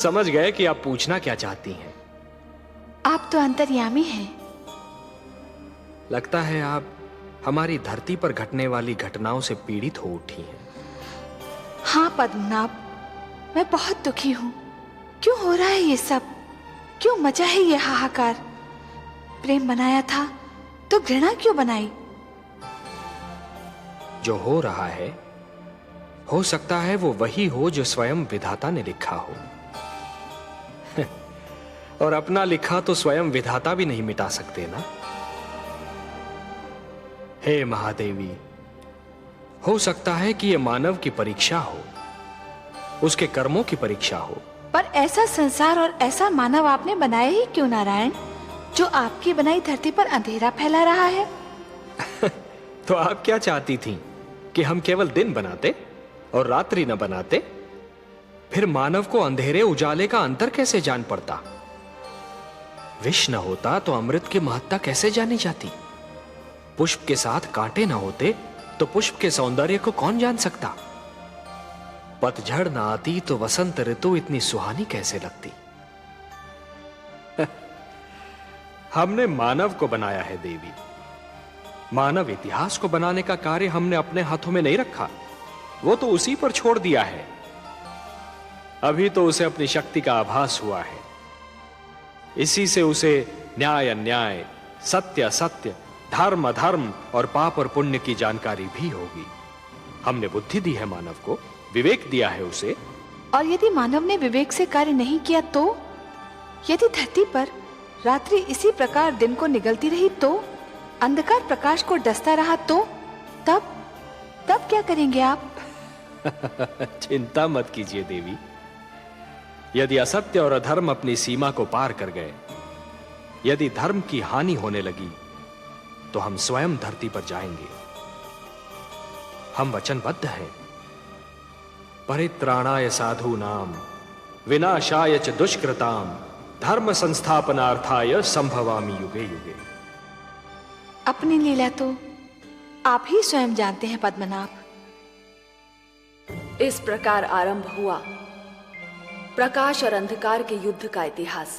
समझ गए कि आप पूछना क्या चाहती हैं। आप तो अंतर्यामी हैं। लगता है आप हमारी धरती पर घटने वाली घटनाओं से पीड़ित हो उठी हैं। हाँ पद्मनाभ, मैं बहुत दुखी हूँ। क्यों हो रहा है ये सब? क्यों मचा है ये हाहाकार? प्रेम बनाया था तो घृणा क्यों बनाई? जो हो रहा है, हो सकता है वो वही हो जो स्वयं विधाता ने लिखा हो। और अपना लिखा तो स्वयं विधाता भी नहीं मिटा सकते ना। हे महादेवी, हो सकता है कि यह मानव की परीक्षा हो, उसके कर्मों की परीक्षा हो। पर ऐसा संसार और ऐसा मानव आपने बनाया ही क्यों नारायण, जो आपकी बनाई धरती पर अंधेरा फैला रहा है? तो आप क्या चाहती थीं कि हम केवल दिन बनाते और रात्रि न बनाते? फिर मानव को अंधेरे उजाले का अंतर कैसे जान पड़ता? विष न होता तो अमृत की महत्ता कैसे जानी जाती? पुष्प के साथ कांटे न होते तो पुष्प के सौंदर्य को कौन जान सकता? पतझड़ न आती तो वसंत ऋतु इतनी सुहानी कैसे लगती? हमने मानव को बनाया है देवी। मानव इतिहास को बनाने का कार्य हमने अपने हाथों में नहीं रखा, वो तो उसी पर छोड़ दिया है। अभी तो उसे अपनी शक्ति का आभास हुआ है। इसी से उसे न्याय अन्याय, सत्य असत्य, धर्म अधर्म और पाप और पुण्य की जानकारी भी होगी। हमने बुद्धि दी है मानव को, विवेक दिया है उसे। और यदि मानव ने विवेक से कार्य नहीं किया तो? यदि धरती पर रात्रि इसी प्रकार दिन को निगलती रही तो? अंधकार प्रकाश को डसता रहा तो? तब क्या करेंगे आप? चिंता मत कीजिए देवी। यदि असत्य और अधर्म अपनी सीमा को पार कर गए, यदि धर्म की हानि होने लगी, तो हम स्वयं धरती पर जाएंगे। हम वचनबद्ध हैं। परित्राणाय साधूनाम विनाशाय च दुष्कृताम धर्म संस्थापनार्थाय संभवामि युगे युगे। अपनी लीला तो आप ही स्वयं जानते हैं पद्मनाभ। इस प्रकार आरंभ हुआ प्रकाश और अंधकार के युद्ध का इतिहास।